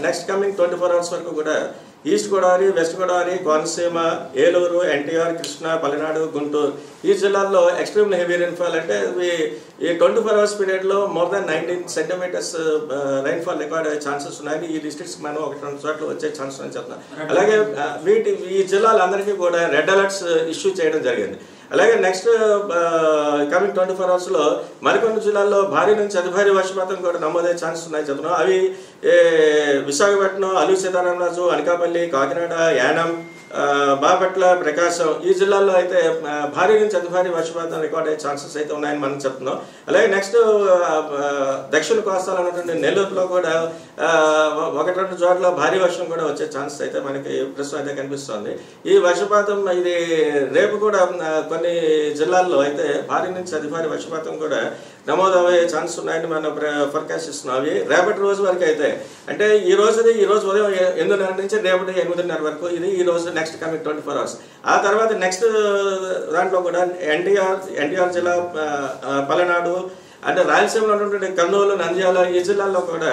Next coming 24 hours వరకు కూడా east Godavari, west Godavari, Konaseema, Eluru, NTR, Krishna, Palnadu, Guntur ఈ జిల్లాల్లో ఎక్స్ట్రీమ్లీ హెవీ రెయిన్ఫాల్ అంటే ఈ 24 hours పీరియడ్లో more than 19 centimeters rainfall record అయ్యే ఛాన్సెస్ ఉన్నాయి. ఈ డిస్ట్రిక్ట్స్ మనం 1-2 చోట్ల వచ్చే ఛాన్సెస్ అని చెప్తున్నాం. అలాగే ఈ జిల్లాలందరికీ కూడా రెడ్ అలర్ట్స్ ఇష్యూ చేయడం జరిగింది. అలాగే నెక్స్ట్ కమింగ్ 24 hours మరికొన్ని జిల్లాల్లో భారీ నుంచి అతి భారీ వర్షపాతం కూడా నమోదయ్యే ఛాన్సెస్ ఉన్నాయి చెప్తున్నాం. అవి విశాఖపట్నం, అల్లూరి సీతారామరాజు, అనకాపల్లి, కాకినాడ, యానం, బాపట్ల, ప్రకాశం ఈ జిల్లాల్లో అయితే భారీ నుంచి అతి భారీ వర్షపాతం రికార్డ్ అయ్యే ఛాన్సెస్ అయితే ఉన్నాయని మనం చెప్తున్నాం. అలాగే నెక్స్ట్ దక్షిణ కోస్తాలో ఉన్నటువంటి నెల్లూరులో కూడా 1-2 చోట్ల భారీ వర్షం కూడా వచ్చే ఛాన్సెస్ అయితే మనకి ప్రస్తుతం అయితే కనిపిస్తుంది. ఈ వర్షపాతం ఇది రేపు కూడా కొన్ని జిల్లాల్లో అయితే భారీ నుంచి అతి భారీ వర్షపాతం కూడా నమోదయ్యే ఛాన్సెస్ ఉన్నాయని మనం ఫోర్కాస్ట్ ఇస్తున్నాం. అవి రేపటి రోజు వరకు అయితే అంటే ఈ రోజు ఉదయం 8:30 నుంచి రేపటి 8:30 వరకు ఇది ఈ రోజు నెక్స్ట్ కమింగ్ 24 hours. ఆ తర్వాత నెక్స్ట్ దాంట్లో కూడా ఎన్టీఆర్ జిల్లా, పల్నాడు అంటే రాయలసీమలో ఉన్నటువంటి కర్నూలు, నంద్యాల ఈ జిల్లాల్లో కూడా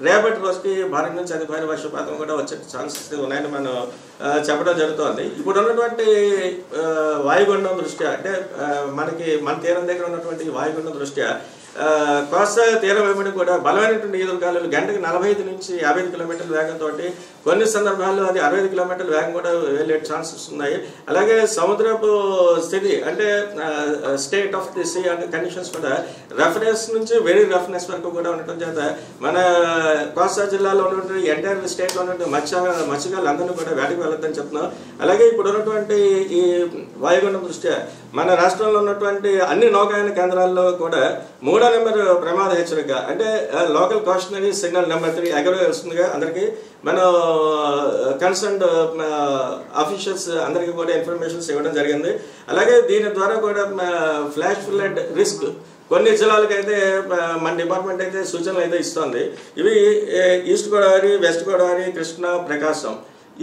రేపటి రోజుకి భారీ నుంచి అతి భారీ వర్షపాతం కూడా వచ్చే ఛాన్సెస్ ఉన్నాయని మనం చెప్పడం జరుగుతుంది. ఇప్పుడు ఉన్నటువంటి వాయుగుండం దృష్ట్యా అంటే మన తీరం దగ్గర ఉన్నటువంటి వాయుగుండం దృష్ట్యా కోస్తా తీరం వెంబడి కూడా బలమైనటువంటి ఈదురుగాలులు గంటకి 45 నుంచి 55 కిలోమీటర్ల వేగంతో కొన్ని సందర్భాల్లో అది 65 కిలోమీటర్ల వేగం కూడా వెళ్ళే ఛాన్సెస్ ఉన్నాయి. అలాగే సముద్రపు స్థితి అంటే స్టేట్ ఆఫ్ ది సీ అంటే కండిషన్స్ కూడా రఫ్నెస్ నుంచి వెరీ రఫ్నెస్ వరకు కూడా ఉండటం చేత మన కోస్తా జిల్లాలో ఉన్నటువంటి ఎంటైర్ స్టేట్లో ఉన్నటువంటి మత్స్యకారులు అందరినీ కూడా వేటకు వెళ్ళొద్దని చెప్తున్నాం. అలాగే ఇప్పుడు ఉన్నటువంటి ఈ వాయుగుండం దృష్ట్యా మన రాష్ట్రంలో ఉన్నటువంటి అన్ని నౌకాయాన కేంద్రాల్లో కూడా 3వ నెంబర్ ప్రమాద హెచ్చరిక అంటే లోకల్ కాషనరీ సిగ్నల్ నెంబర్ 3 ఎగరవేస్తుందిగా అందరికీ మన కన్సర్న్డ్ అఫీషియల్స్ అందరికీ కూడా ఇన్ఫర్మేషన్స్ ఇవ్వడం జరిగింది. అలాగే దీని ద్వారా కూడా ఫ్లాష్ ఫ్లడ్ రిస్క్ కొన్ని జిల్లాలకైతే మన డిపార్ట్మెంట్ అయితే సూచనలు అయితే ఇస్తుంది. ఇవి ఈస్ట్ గోదావరి, వెస్ట్ గోదావరి, కృష్ణా, ప్రకాశం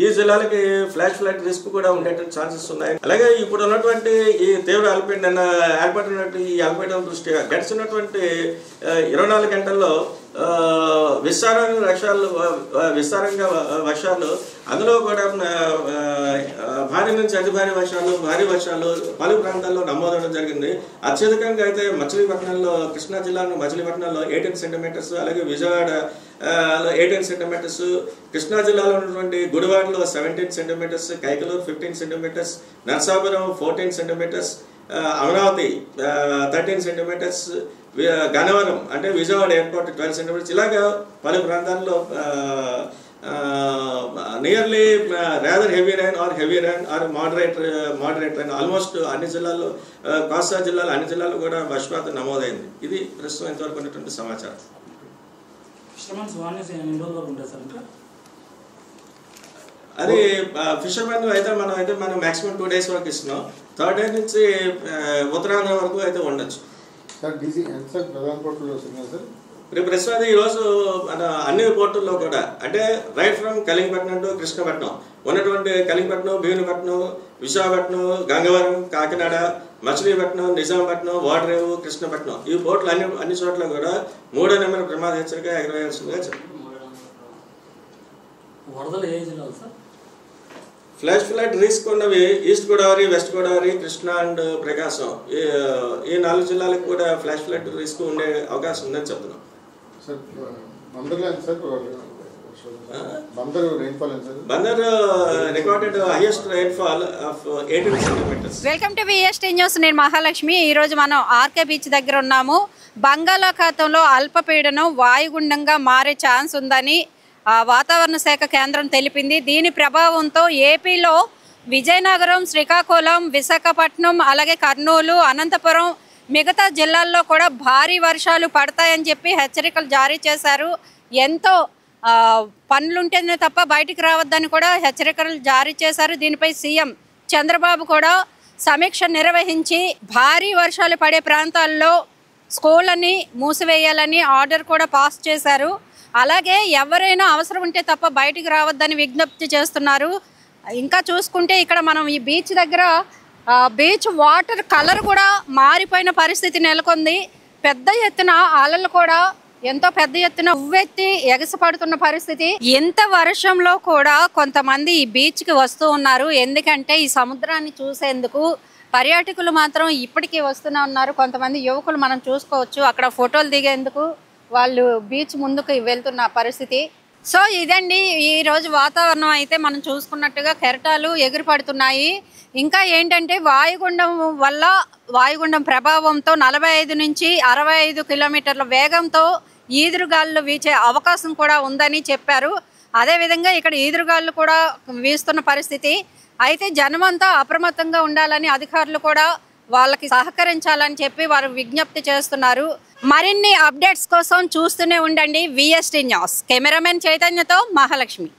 ఈ జిల్లాలకి ఫ్లాష్ ఫ్లడ్ రిస్క్ కూడా ఉండేటువంటి ఛాన్సెస్ ఉన్నాయి. అలాగే ఇప్పుడు ఉన్నటువంటి ఈ తీవ్ర అల్పపీడనం ఏర్పడినటువంటి ఈ అల్పపీడనం దృష్ట్యా గడిచినటువంటి 24 గంటల్లో విస్తారంగా వర్షాలు అందులో కూడా భారీ నుంచి అతి భారీ వర్షాలు పలు ప్రాంతాల్లో నమోదవడం జరిగింది. అత్యధికంగా అయితే మచిలీపట్నంలో, కృష్ణా జిల్లాలో మచిలీపట్నంలో 18 centimeters, అలాగే విజయవాడ 18 centimeters, కృష్ణా జిల్లాలో ఉన్నటువంటి గుడివాడలో 17 centimeters, Kaikaluru 15 centimeters, Narasapuram 14 centimeters, Amaravati 13 centimeters, Gannavaram అంటే విజయవాడ ఎయిర్పోర్ట్ 12 centimeters ఇలాగా పలు ప్రాంతాల్లో nearly rather heavy rain or moderate rain almost అన్ని జిల్లాల్లో, కోస్తా జిల్లాలో అన్ని జిల్లాల్లో కూడా వర్షపాతం నమోదైంది. ఇది ప్రస్తుతం ఇంతవరకు ఉన్నటువంటి సమాచారం. అది ఫిషర్మెన్ అయితే మనం మాక్సిమం 2 days వరకు ఇస్తున్నాం. 3rd day నుంచి ఉత్తరాంధ్ర వరకు అయితే ఉండొచ్చు. ప్రస్తుతం ఈరోజు మన అన్ని పోర్టుల్లో కూడా అంటే right from Kalingapatnam to Krishnapatnam ఉన్నటువంటి కలింగపట్నం, భీమునిపట్నం, విశాఖపట్నం, గంగవరం, కాకినాడ, మచిలీపట్నం, నిజాంపట్నం, ఓడరేవు, కృష్ణపట్నం ఈ పోర్టులు అన్ని చోట్ల కూడా 3వ నెంబర్ ప్రమాద హెచ్చరిక ఎగరవేయాల్సిందిగా చెప్పారు. ఫ్లాష్ ఫ్లడ్ రిస్క్ ఉన్నవి east Godavari, west Godavari, Krishna and Prakasam ఈ 4 జిల్లాలకు కూడా ఫ్లాష్ ఫ్లడ్ రిస్క్ ఉండే అవకాశం ఉందని చెప్తున్నాం. Bandar recorded highest rainfall of 18 centimeters. Welcome to VST news. నేను మహాలక్ష్మి. ఈరోజు మనం ఆర్కే బీచ్ దగ్గర ఉన్నాము. బంగాళాఖాతంలో అల్పపీడనం వాయుగుండంగా మారే ఛాన్స్ ఉందని వాతావరణ శాఖ కేంద్రం తెలిపింది. దీని ప్రభావంతో ఏపీలో విజయనగరం, శ్రీకాకుళం, విశాఖపట్నం, అలాగే కర్నూలు, అనంతపురం మిగతా జిల్లాల్లో కూడా భారీ వర్షాలు పడతాయని చెప్పి హెచ్చరికలు జారీ చేశారు. ఎంతో పనులుంటేనే తప్ప బయటికి రావద్దని కూడా హెచ్చరికలు జారీ చేశారు. దీనిపై సీఎం చంద్రబాబు కూడా సమీక్ష నిర్వహించి భారీ వర్షాలు పడే ప్రాంతాల్లో స్కూళ్ళని మూసివేయాలని ఆర్డర్ కూడా పాస్ చేశారు. అలాగే ఎవరైనా అవసరం ఉంటే తప్ప బయటికి రావద్దని విజ్ఞప్తి చేస్తున్నారు. ఇంకా చూసుకుంటే ఇక్కడ మనం ఈ బీచ్ దగ్గర బీచ్ వాటర్ కలర్ కూడా మారిపోయిన పరిస్థితి నెలకొంది. పెద్ద ఎత్తున అలలు కూడా ఎంతో పెద్ద ఎత్తున ఉవ్వెత్తి ఎగసిపడుతున్న పరిస్థితి. ఎంత వర్షంలో కూడా కొంతమంది ఈ బీచ్ కి వస్తూ ఉన్నారు. ఎందుకంటే ఈ సముద్రాన్ని చూసేందుకు పర్యాటకులు మాత్రం ఇప్పటికీ వస్తూనే ఉన్నారు. కొంతమంది యువకులు మనం చూసుకోవచ్చు అక్కడ ఫోటోలు దిగేందుకు వాళ్ళు బీచ్ ముందుకు వెళ్తున్న పరిస్థితి. సో ఇదండి ఈరోజు వాతావరణం. అయితే మనం చూసుకున్నట్టుగా కెరటాలు ఎగిరిపడుతున్నాయి. ఇంకా ఏంటంటే వాయుగుండం ప్రభావంతో 45 నుంచి 65 కిలోమీటర్ల వేగంతో ఈదురుగాలు వీచే అవకాశం కూడా ఉందని చెప్పారు. అదేవిధంగా ఇక్కడ ఈదురుగాలు కూడా వీస్తున్న పరిస్థితి. అయితే జనమంతా అప్రమత్తంగా ఉండాలని అధికారులు కూడా వాళ్ళకి సహకరించాలని చెప్పి వారు విజ్ఞప్తి చేస్తున్నారు. మరిన్ని అప్డేట్స్ కోసం చూస్తూనే ఉండండి VST న్యూస్. కెమెరామెన్ చైతన్యతో మహాలక్ష్మి.